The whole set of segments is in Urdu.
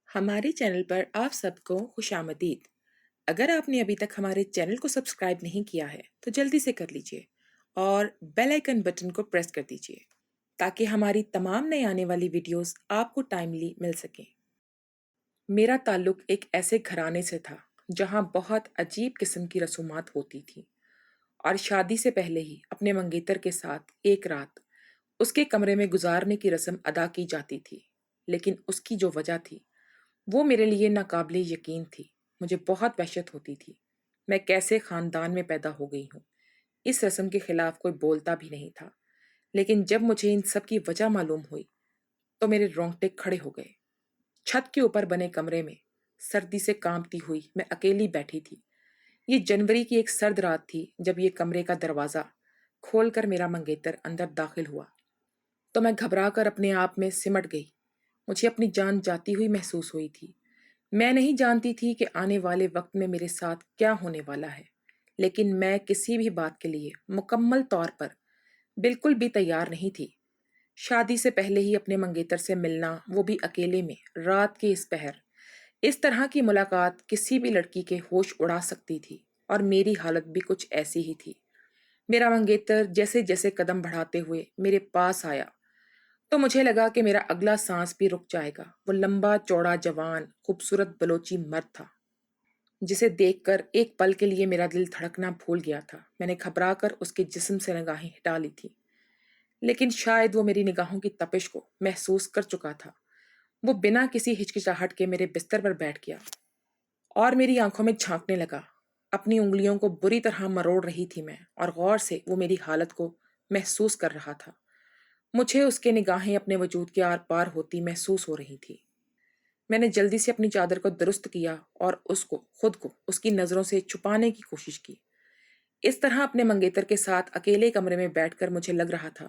ہمارے چینل پر آپ سب کو خوش آمدید۔ اگر آپ نے ابھی تک ہمارے چینل کو سبسکرائب نہیں کیا ہے تو جلدی سے کر لیجئے اور بیل آئیکن بٹن کو پریس کر دیجئے تاکہ ہماری تمام نئے آنے والی ویڈیوز آپ کو ٹائملی مل سکیں۔ میرا تعلق ایک ایسے گھرانے سے تھا جہاں بہت عجیب قسم کی رسومات ہوتی تھیں، اور شادی سے پہلے ہی اپنے منگیتر کے ساتھ ایک رات اس کے کمرے میں گزارنے کی رسم ادا کی جاتی تھی۔ لیکن اس کی جو وجہ تھی وہ میرے لیے ناقابل یقین تھی۔ مجھے بہت وحشت ہوتی تھی، میں کیسے خاندان میں پیدا ہو گئی ہوں۔ اس رسم کے خلاف کوئی بولتا بھی نہیں تھا، لیکن جب مجھے ان سب کی وجہ معلوم ہوئی تو میرے رونگٹے کھڑے ہو گئے۔ چھت کے اوپر بنے کمرے میں سردی سے کانپتی ہوئی میں اکیلی بیٹھی تھی۔ یہ جنوری کی ایک سرد رات تھی جب یہ کمرے کا دروازہ کھول کر میرا منگیتر اندر داخل ہوا تو میں گھبرا کر اپنے آپ میں سمٹ گئی۔ مجھے اپنی جان جاتی ہوئی محسوس ہوئی تھی۔ میں نہیں جانتی تھی کہ آنے والے وقت میں میرے ساتھ کیا ہونے والا ہے، لیکن میں کسی بھی بات کے لیے مکمل طور پر بالکل بھی تیار نہیں تھی۔ شادی سے پہلے ہی اپنے منگیتر سے ملنا، وہ بھی اکیلے میں، رات کے اس پہر۔ اس طرح کی ملاقات کسی بھی لڑکی کے ہوش اڑا سکتی تھی، اور میری حالت بھی کچھ ایسی ہی تھی۔ میرا منگیتر جیسے جیسے قدم بڑھاتے ہوئے میرے پاس آیا تو مجھے لگا کہ میرا اگلا سانس بھی رک جائے گا۔ وہ لمبا چوڑا جوان خوبصورت بلوچی مرد تھا جسے دیکھ کر ایک پل کے لیے میرا دل دھڑکنا بھول گیا تھا۔ میں نے گھبرا کر اس کے جسم سے نگاہیں ہٹا لی تھی، لیکن شاید وہ میری نگاہوں کی تپش کو محسوس کر چکا تھا۔ وہ بنا کسی ہچکچاہٹ کے میرے بستر پر بیٹھ گیا اور میری آنکھوں میں جھانکنے لگا۔ اپنی انگلیوں کو بری طرح مروڑ رہی تھی میں، اور غور سے وہ میری حالت کو محسوس کر رہا تھا۔ مجھے اس کے نگاہیں اپنے وجود کے آر پار ہوتی محسوس ہو رہی تھی۔ میں نے جلدی سے اپنی چادر کو درست کیا اور خود کو اس کی نظروں سے چھپانے کی کوشش کی۔ اس طرح اپنے منگیتر کے ساتھ اکیلے کمرے میں بیٹھ کر مجھے لگ رہا تھا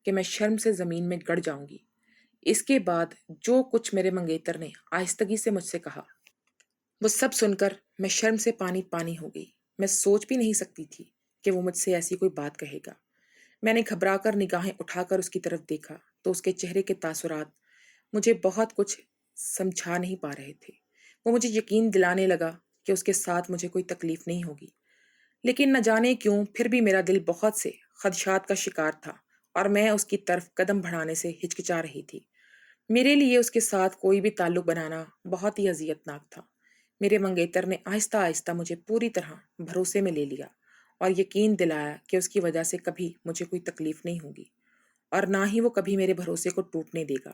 کہ میں شرم سے زمین میں گڑ جاؤں گی۔ اس کے بعد جو کچھ میرے منگیتر نے آہستگی سے مجھ سے کہا، وہ سب سن کر میں شرم سے پانی پانی ہو گئی۔ میں سوچ بھی نہیں سکتی تھی کہ وہ مجھ سے ایسی کوئی بات کہے گا۔ میں نے گھبرا کر نگاہیں اٹھا کر اس کی طرف دیکھا تو اس کے چہرے کے تاثرات مجھے بہت کچھ سمجھا نہیں پا رہے تھے۔ وہ مجھے یقین دلانے لگا کہ اس کے ساتھ مجھے کوئی تکلیف نہیں ہوگی، لیکن نہ جانے کیوں پھر بھی میرا دل بہت سے خدشات کا شکار تھا، اور میں اس کی طرف قدم بڑھانے سے ہچکچا رہی تھی۔ میرے لیے اس کے ساتھ کوئی بھی تعلق بنانا بہت ہی اذیت ناک تھا۔ میرے منگیتر نے آہستہ آہستہ مجھے پوری طرح بھروسے میں لے لیا اور یقین دلایا کہ اس کی وجہ سے کبھی مجھے کوئی تکلیف نہیں ہوگی، اور نہ ہی وہ کبھی میرے بھروسے کو ٹوٹنے دے گا۔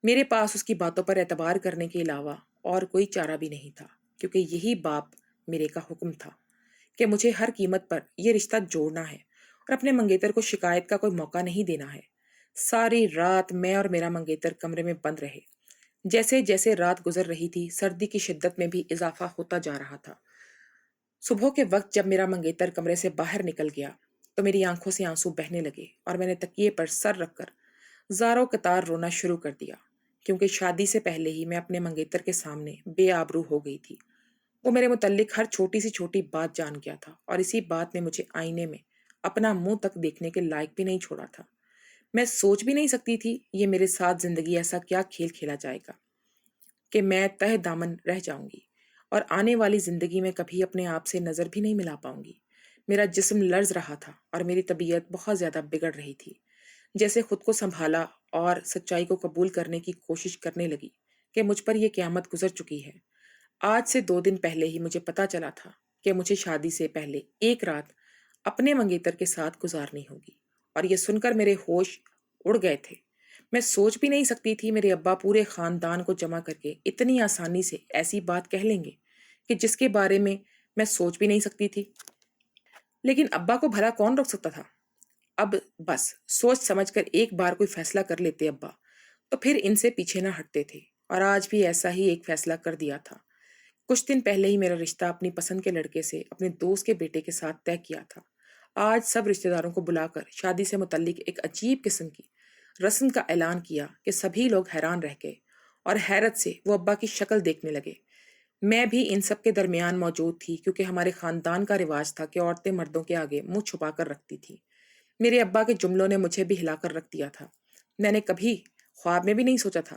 میرے پاس اس کی باتوں پر اعتبار کرنے کے علاوہ اور کوئی چارہ بھی نہیں تھا، کیونکہ یہی باپ میرے کا حکم تھا کہ مجھے ہر قیمت پر یہ رشتہ جوڑنا ہے اور اپنے منگیتر کو شکایت کا کوئی موقع نہیں دینا ہے۔ ساری رات میں اور میرا منگیتر کمرے میں بند رہے۔ جیسے جیسے رات گزر رہی تھی، سردی کی شدت میں بھی اضافہ ہوتا جا رہا تھا۔ صبح کے وقت جب میرا منگیتر کمرے سے باہر نکل گیا تو میری آنکھوں سے آنسو بہنے لگے، اور میں نے تکیے پر سر رکھ کر زاروں قطار رونا شروع کر دیا، کیونکہ شادی سے پہلے ہی میں اپنے منگیتر کے سامنے بے آبرو ہو گئی تھی۔ وہ میرے متعلق ہر چھوٹی سی چھوٹی بات جان گیا تھا، اور اسی بات نے مجھے آئینے میں اپنا منہ تک دیکھنے کے لائق بھی نہیں چھوڑا تھا۔ میں سوچ بھی نہیں سکتی تھی یہ میرے ساتھ زندگی ایسا کیا کھیل کھیلا جائے گا کہ میں تہ دامن رہ جاؤں گی اور آنے والی زندگی میں کبھی اپنے آپ سے نظر بھی نہیں ملا پاؤں گی۔ میرا جسم لرز رہا تھا اور میری طبیعت بہت زیادہ بگڑ رہی تھی۔ جیسے خود کو سنبھالا اور سچائی کو قبول کرنے کی کوشش کرنے لگی کہ مجھ پر یہ قیامت گزر چکی ہے۔ آج سے 2 دن پہلے ہی مجھے پتا چلا تھا کہ مجھے شادی سے پہلے ایک رات اپنے منگیتر کے ساتھ گزارنی ہوگی، اور یہ سن کر میرے ہوش اڑ گئے تھے۔ میں سوچ بھی نہیں سکتی تھی میرے ابا پورے خاندان کو جمع کر کے اتنی آسانی سے ایسی بات کہہ لیں گے کہ جس کے بارے میں سوچ بھی نہیں سکتی تھی۔ لیکن ابا کو بھلا کون روک سکتا تھا؟ اب بس سوچ سمجھ کر ایک بار کوئی فیصلہ کر لیتے ابا تو پھر ان سے پیچھے نہ ہٹتے تھے، اور آج بھی ایسا ہی ایک فیصلہ کر دیا تھا۔ کچھ دن پہلے ہی میرا رشتہ اپنی پسند کے لڑکے سے اپنے دوست کے بیٹے کے ساتھ طے کیا تھا۔ آج سب رشتہ داروں کو بلا کر شادی سے متعلق ایک عجیب قسم کی رسم کا اعلان کیا کہ سبھی لوگ حیران رہ گئے اور حیرت سے وہ ابا کی شکل دیکھنے لگے۔ میں بھی ان سب کے درمیان موجود تھی، کیونکہ ہمارے خاندان کا رواج تھا کہ عورتیں مردوں کے آگے منہ چھپا کر رکھتی تھی۔ میرے ابا کے جملوں نے مجھے بھی ہلا کر رکھ دیا تھا۔ میں نے کبھی خواب میں بھی نہیں سوچا تھا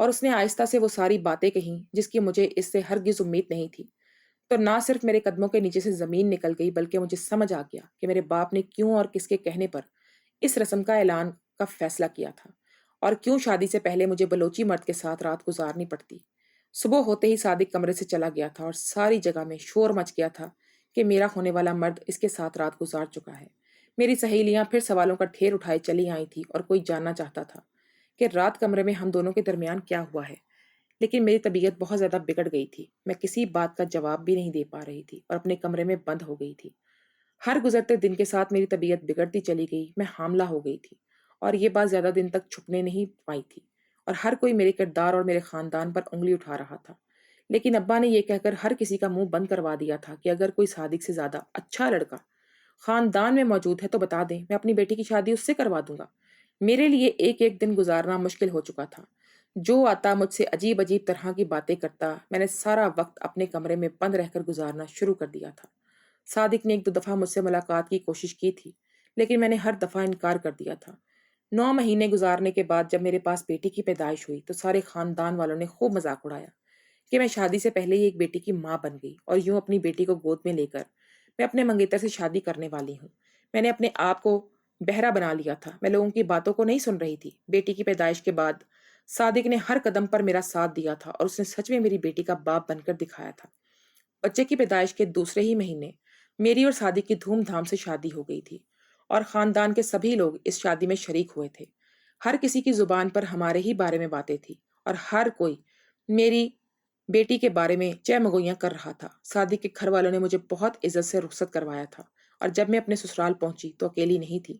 اور اس نے آہستہ سے وہ ساری باتیں کہیں جس کی مجھے اس سے ہرگز امید نہیں تھی۔ تو نہ صرف میرے قدموں کے نیچے سے زمین نکل گئی، بلکہ مجھے سمجھ آ گیا کہ میرے باپ نے کیوں اور کس کے کہنے پر اس رسم کا اعلان کا فیصلہ کیا تھا، اور کیوں شادی سے پہلے مجھے بلوچی مرد کے ساتھ رات گزارنی پڑتی۔ صبح ہوتے ہی صادق کمرے سے چلا گیا تھا اور ساری جگہ میں شور مچ گیا تھا کہ میرا ہونے والا مرد اس کے ساتھ رات گزار چکا ہے۔ میری سہیلیاں پھر سوالوں کا ڈھیر اٹھائے چلی آئی تھی اور کوئی جاننا چاہتا تھا کہ رات کمرے میں ہم دونوں کے درمیان کیا ہوا ہے۔ لیکن میری طبیعت بہت زیادہ بگڑ گئی تھی، میں کسی بات کا جواب بھی نہیں دے پا رہی تھی اور اپنے کمرے میں بند ہو گئی تھی۔ ہر گزرتے دن کے ساتھ میری طبیعت بگڑتی چلی گئی، میں حاملہ ہو گئی تھی، اور یہ بات زیادہ دن تک چھپنے نہیں پائی تھی، اور ہر کوئی میرے کردار اور میرے خاندان پر انگلی اٹھا رہا تھا۔ لیکن ابا نے یہ کہہ کر ہر کسی کا منہ بند کروا دیا تھا کہ اگر کوئی صادق سے زیادہ اچھا لڑکا خاندان میں موجود ہے تو بتا دیں، میں اپنی بیٹی کی شادی اس سے کروا دوں گا۔ میرے لیے ایک ایک دن گزارنا مشکل ہو چکا تھا۔ جو آتا مجھ سے عجیب عجیب طرح کی باتیں کرتا، میں نے سارا وقت اپنے کمرے میں بند رہ کر گزارنا شروع کر دیا تھا۔ صادق نے ایک دو دفعہ مجھ سے ملاقات کی کوشش کی تھی، لیکن میں نے ہر دفعہ انکار کر دیا تھا۔ 9 مہینے گزارنے کے بعد جب میرے پاس بیٹی کی پیدائش ہوئی تو سارے خاندان والوں نے خوب مذاق اڑایا کہ میں شادی سے پہلے ہی ایک بیٹی کی ماں بن گئی، اور یوں اپنی بیٹی کو گود میں لے کر میں اپنے منگیتر سے شادی کرنے والی ہوں۔ میں نے اپنے آپ کو بہرا بنا لیا تھا، میں لوگوں کی باتوں کو نہیں سن رہی تھی۔ بیٹی کی پیدائش کے بعد صادق نے ہر قدم پر میرا ساتھ دیا تھا، اور اس نے سچ میں میری بیٹی کا باپ بن کر دکھایا تھا۔ بچے کی پیدائش کے دوسرے ہی مہینے میری اور صادق کی دھوم دھام سے شادی ہو گئی تھی، اور خاندان کے سبھی لوگ اس شادی میں شریک ہوئے تھے۔ ہر کسی کی زبان پر ہمارے ہی بارے میں باتیں تھی، اور ہر کوئی میری بیٹی کے بارے میں چہ مگویاں کر رہا تھا۔ صادق کے گھر والوں نے مجھے بہت عزت سے رخصت کروایا تھا، اور جب میں اپنے سسرال پہنچی تو اکیلی نہیں تھی،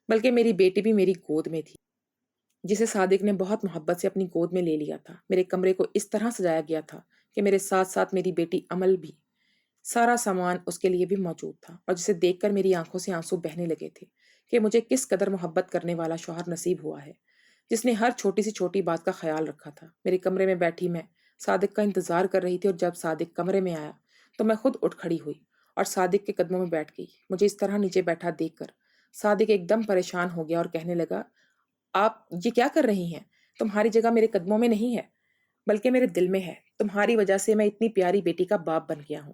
بلکہ میری بیٹی بھی میری گود میں تھی، جسے صادق نے بہت محبت سے اپنی گود میں لے لیا تھا۔ میرے کمرے کو اس طرح سجایا گیا تھا کہ میرے ساتھ ساتھ میری بیٹی عمل بھی، سارا سامان اس کے لیے بھی موجود تھا، اور جسے دیکھ کر میری آنکھوں سے آنسو بہنے لگے تھے کہ مجھے کس قدر محبت کرنے والا شوہر نصیب ہوا ہے، جس نے ہر چھوٹی سی چھوٹی بات کا خیال رکھا تھا۔ میرے کمرے میں بیٹھی میں صادق کا انتظار کر رہی تھی، اور جب صادق کمرے میں آیا تو میں خود اٹھ کھڑی ہوئی اور صادق کے قدموں میں بیٹھ گئی۔ مجھے اس طرح نیچے بیٹھا دیکھ کر صادق ایک دم پریشان ہو گیا اور کہنے لگا، آپ یہ کیا کر رہی ہیں؟ تمہاری جگہ میرے قدموں میں نہیں ہے، بلکہ میرے دل میں ہے۔ تمہاری وجہ سے میں اتنی پیاری بیٹی کا باپ بن گیا ہوں۔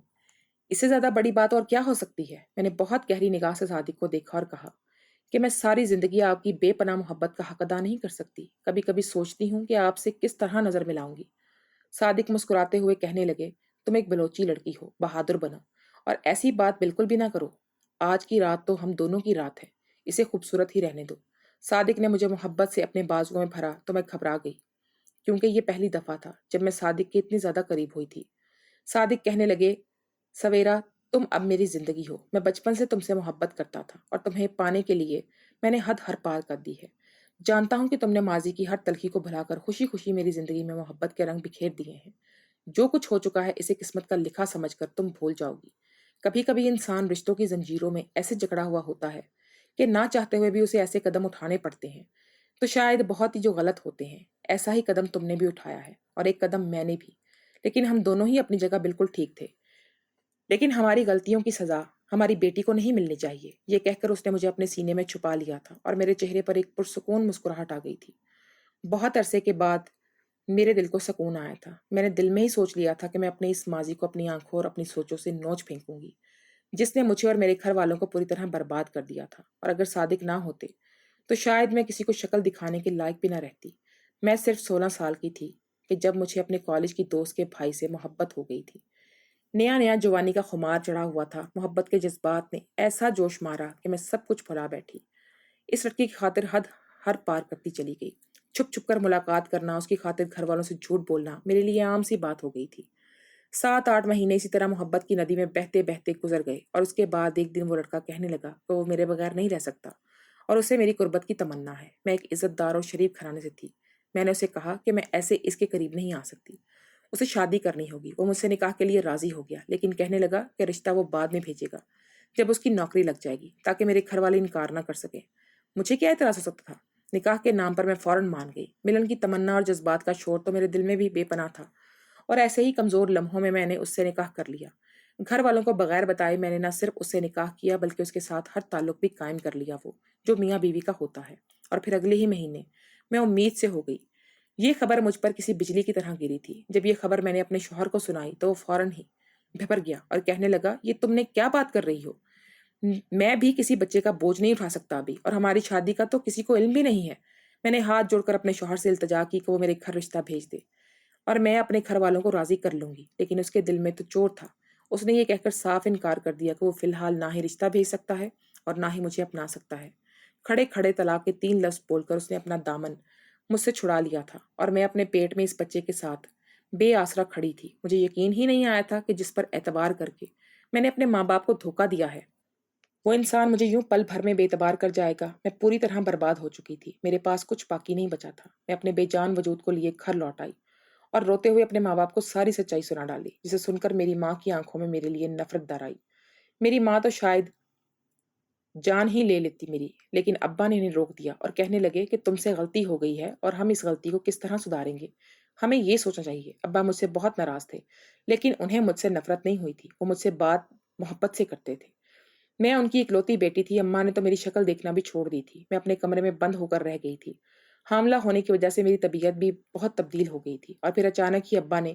اس سے زیادہ بڑی بات اور کیا ہو سکتی ہے؟ میں نے بہت گہری نگاہ سے صادق کو دیکھا اور کہا کہ میں ساری زندگی آپ کی بے پناہ محبت کا حق ادا نہیں کر سکتی۔ کبھی کبھی سوچتی ہوں کہ آپ سے کس طرح نظر ملاؤں گی۔ صادق مسکراتے ہوئے کہنے لگے، تم ایک بلوچی لڑکی ہو، بہادر بنو، اور ایسی بات بالکل بھی نہ کرو۔ آج کی رات تو ہم دونوں کی رات ہے، اسے خوبصورت ہی رہنے دو۔ صادق نے مجھے محبت سے اپنے بازوؤں میں بھرا تو میں گھبرا گئی، کیونکہ یہ پہلی دفعہ تھا جب میں صادق کے اتنی زیادہ قریب ہوئی تھی۔ صادق کہنے لگے، سویرا، تم اب میری زندگی ہو۔ میں بچپن سے تم سے محبت کرتا تھا، اور تمہیں پانے کے لیے میں نے حد ہر پار کر دی ہے۔ جانتا ہوں کہ تم نے ماضی کی ہر تلخی کو بھلا کر خوشی خوشی میری زندگی میں محبت کے رنگ بکھیر دیے ہیں۔ جو کچھ ہو چکا ہے اسے قسمت کا لکھا سمجھ کر تم بھول جاؤ گی۔ کبھی کبھی انسان رشتوں کی زنجیروں میں ایسے جکڑا ہوا ہوتا ہے کہ نہ چاہتے ہوئے بھی اسے ایسے قدم اٹھانے پڑتے ہیں، تو شاید بہت ہی جو غلط ہوتے ہیں۔ ایسا ہی قدم تم نے بھی اٹھایا ہے، اور ایک قدم میں نے بھی، لیکن ہم دونوں ہی اپنی جگہ بالکل ٹھیک تھے۔ لیکن ہماری غلطیوں کی سزا ہماری بیٹی کو نہیں ملنی چاہیے۔ یہ کہہ کر اس نے مجھے اپنے سینے میں چھپا لیا تھا، اور میرے چہرے پر ایک پرسکون مسکراہٹ آ گئی تھی۔ بہت عرصے کے بعد میرے دل کو سکون آیا تھا۔ میں نے دل میں ہی سوچ لیا تھا کہ میں اپنے اس ماضی کو اپنی آنکھوں اور اپنی سوچوں سے نوچ پھینکوں گی، جس نے مجھے اور میرے گھر والوں کو پوری طرح برباد کر دیا تھا۔ اور اگر صادق نہ ہوتے تو شاید میں کسی کو شکل دکھانے کے لائق بھی نہ رہتی۔ میں صرف 16 سال کی تھی کہ جب مجھے اپنے کالج کی دوست کے بھائی سے محبت ہو گئی تھی۔ نیا نیا جوانی کا خمار چڑھا ہوا تھا۔ محبت کے جذبات نے ایسا جوش مارا کہ میں سب کچھ بھلا بیٹھی۔ اس لڑکی کی خاطر حد ہر پار کرتی چلی گئی۔ چھپ چھپ کر ملاقات کرنا، اس کی خاطر گھر والوں سے جھوٹ بولنا میرے لیے عام سی بات ہو گئی تھی۔ 7 8 مہینے اسی طرح محبت کی ندی میں بہتے بہتے گزر گئے، اور اس کے بعد ایک دن وہ لڑکا کہنے لگا کہ وہ میرے بغیر نہیں رہ سکتا، اور اسے میری قربت کی تمنا ہے۔ میں ایک عزت دار اور شریف گھرانے سے تھی۔ میں نے اسے کہا کہ میں ایسے اس کے قریب نہیں آ سکتی، اسے شادی کرنی ہوگی۔ وہ مجھ سے نکاح کے لیے راضی ہو گیا، لیکن کہنے لگا کہ رشتہ وہ بعد میں بھیجے گا، جب اس کی نوکری لگ جائے گی، تاکہ میرے گھر والے انکار نہ کر سکیں۔ مجھے کیا اعتراض ہو سکتا تھا؟ نکاح کے نام پر میں فوراً مان گئی۔ ملن کی تمنا اور جذبات کا شور تو میرے دل میں بھی بے پناہ تھا، اور ایسے ہی کمزور لمحوں میں نے اس سے نکاح کر لیا۔ گھر والوں کو بغیر بتائے میں نے نہ صرف اس سے نکاح کیا، بلکہ اس کے ساتھ ہر تعلق بھی قائم کر لیا، وہ جو میاں بیوی کا ہوتا ہے۔ اور پھر اگلے ہی مہینے میں امید سے ہو گئی یہ خبر مجھ پر کسی بجلی کی طرح گری تھی۔ جب یہ خبر میں نے اپنے شوہر کو سنائی تو وہ فوراً ہی بھپر گیا اور کہنے لگا، یہ تم نے کیا بات کر رہی ہو؟ میں بھی کسی بچے کا بوجھ نہیں اٹھا سکتا ابھی، اور ہماری شادی کا تو کسی کو علم بھی نہیں ہے۔ میں نے ہاتھ جوڑ کر اپنے شوہر سے التجا کی کہ وہ میرے گھر رشتہ بھیج دے اور میں اپنے گھر والوں کو راضی کر لوں گی، لیکن اس کے دل میں تو چور تھا۔ اس نے یہ کہہ کر صاف انکار کر دیا کہ وہ فی الحال نہ ہی رشتہ بھیج سکتا ہے اور نہ ہی مجھے اپنا سکتا ہے۔ کھڑے کھڑے طلاق کے 3 لفظ بول کر اس نے اپنا دامن مجھ سے چھڑا لیا تھا اور میں اپنے پیٹ میں اس بچے کے ساتھ بے آسرا کھڑی تھی۔ مجھے یقین ہی نہیں آیا تھا کہ جس پر اعتبار کر کے میں نے اپنے ماں باپ کو دھوکہ دیا ہے، وہ انسان مجھے یوں پل بھر میں بے اعتبار کر جائے گا۔ میں پوری طرح برباد ہو چکی تھی، میرے پاس کچھ باقی نہیں بچا تھا۔ میں اپنے بے جان وجود کو لیے گھر لوٹ آئی اور روتے ہوئے اپنے ماں باپ کو ساری سچائی سنا ڈالی، جسے سن کر میری ماں کی آنکھوں میں میرے لیے نفرت در آئی۔ میری ماں تو شاید جان ہی لے لیتی میری، لیکن ابا نے انہیں روک دیا اور کہنے لگے کہ تم سے غلطی ہو گئی ہے اور ہم اس غلطی کو کس طرح سدھاریں گے، ہمیں یہ سوچنا چاہیے۔ ابا مجھ سے بہت ناراض تھے، لیکن انہیں مجھ سے نفرت نہیں ہوئی تھی، وہ مجھ سے بات محبت سے کرتے تھے۔ میں ان کی اکلوتی بیٹی تھی، اماں نے تو میری شکل دیکھنا بھی چھوڑ دی تھی۔ میں اپنے کمرے میں بند ہو کر رہ گئی تھی۔ حاملہ ہونے کی وجہ سے میری طبیعت بھی بہت تبدیل ہو گئی تھی، اور پھر اچانک ہی ابا نے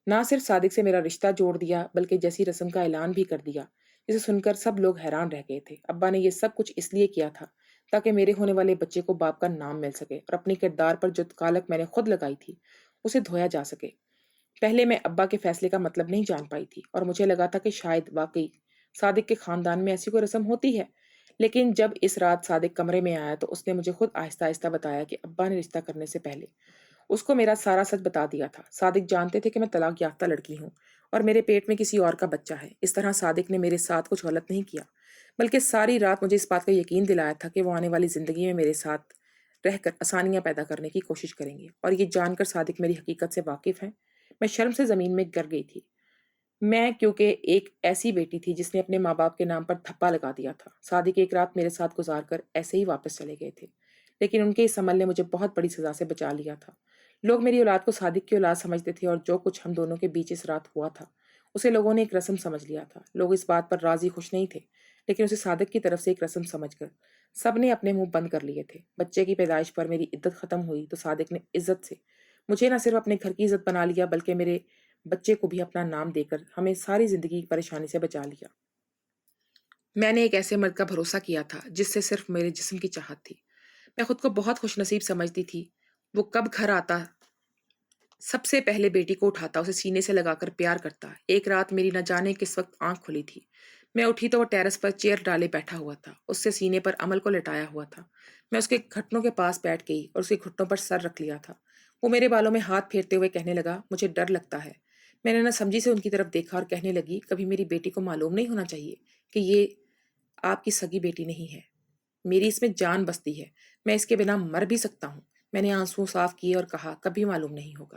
نہ صرف صادق سے میرا رشتہ جوڑ دیا بلکہ جیسی رسم کا اعلان بھی کر دیا، جسے سن کر سب لوگ حیران رہ گئے تھے۔ ابا نے یہ سب کچھ اس لیے کیا تھا تاکہ میرے ہونے والے بچے کو باپ کا نام مل سکے اور اپنی کردار پر جو کالک میں نے خود لگائی تھی اسے دھویا جا سکے۔ پہلے میں ابا کے فیصلے کا مطلب نہیں جان پائی تھی اور مجھے لگا تھا کہ شاید واقعی صادق کے خاندان میں ایسی کوئی رسم ہوتی ہے، لیکن جب اس رات صادق کمرے میں آیا تو اس نے مجھے خود آہستہ آہستہ بتایا کہ ابا نے رشتہ کرنے سے پہلے اس کو میرا سارا سچ بتا دیا تھا۔ صادق جانتے تھے کہ میں طلاق یافتہ لڑکی ہوں اور میرے پیٹ میں کسی اور کا بچہ ہے۔ اس طرح صادق نے میرے ساتھ کچھ غلط نہیں کیا، بلکہ ساری رات مجھے اس بات کا یقین دلایا تھا کہ وہ آنے والی زندگی میں میرے ساتھ رہ کر آسانیاں پیدا کرنے کی کوشش کریں گے، اور یہ جان کر صادق میری حقیقت سے واقف ہیں، میں شرم سے زمین میں گر گئی تھی۔ میں کیونکہ ایک ایسی بیٹی تھی جس نے اپنے ماں باپ کے نام پر تھپا لگا دیا تھا۔ صادق ایک رات میرے ساتھ گزار کر ایسے ہی واپس چلے گئے تھے، لیکن ان کے اس عمل نے مجھے بہت بڑی سزا سے بچا لیا تھا۔ لوگ میری اولاد کو صادق کی اولاد سمجھتے تھے، اور جو کچھ ہم دونوں کے بیچ اس رات ہوا تھا اسے لوگوں نے ایک رسم سمجھ لیا تھا۔ لوگ اس بات پر راضی خوش نہیں تھے، لیکن اسے صادق کی طرف سے ایک رسم سمجھ کر سب نے اپنے منہ بند کر لیے تھے۔ بچے کی پیدائش پر میری عدت ختم ہوئی تو صادق نے عزت سے مجھے نہ صرف اپنے گھر کی عزت بنا لیا بلکہ میرے بچے کو بھی اپنا نام دے کر ہمیں ساری زندگی کی پریشانی سے بچا لیا۔ میں نے ایک ایسے مرد کا بھروسہ کیا تھا جس سے صرف میرے جسم کی چاہت تھی۔ میں خود کو بہت خوش نصیب سمجھتی تھی۔ وہ کب گھر آتا، سب سے پہلے بیٹی کو اٹھاتا، اسے سینے سے لگا کر پیار کرتا۔ ایک رات میری نہ جانے کس وقت آنکھ کھلی تھی، میں اٹھی تو وہ ٹیرس پر چیئر ڈالے بیٹھا ہوا تھا، اس سے سینے پر عمل کو لٹایا ہوا تھا۔ میں اس کے گھٹنوں کے پاس بیٹھ گئی اور اس کے گھٹنوں پر سر رکھ لیا تھا۔ وہ میرے بالوں میں ہاتھ پھیرتے ہوئے کہنے لگا، مجھے ڈر لگتا ہے۔ میں نے نہ سمجھی سے ان کی طرف دیکھا اور کہنے لگی، کبھی میری بیٹی کو معلوم نہیں ہونا چاہیے کہ یہ آپ کی سگی بیٹی نہیں ہے، میری اس میں جان بستی ہے، میں اس کے بنا مر بھی سکتا ہوں۔ میں نے آنسو صاف کیے اور کہا، کبھی معلوم نہیں ہوگا۔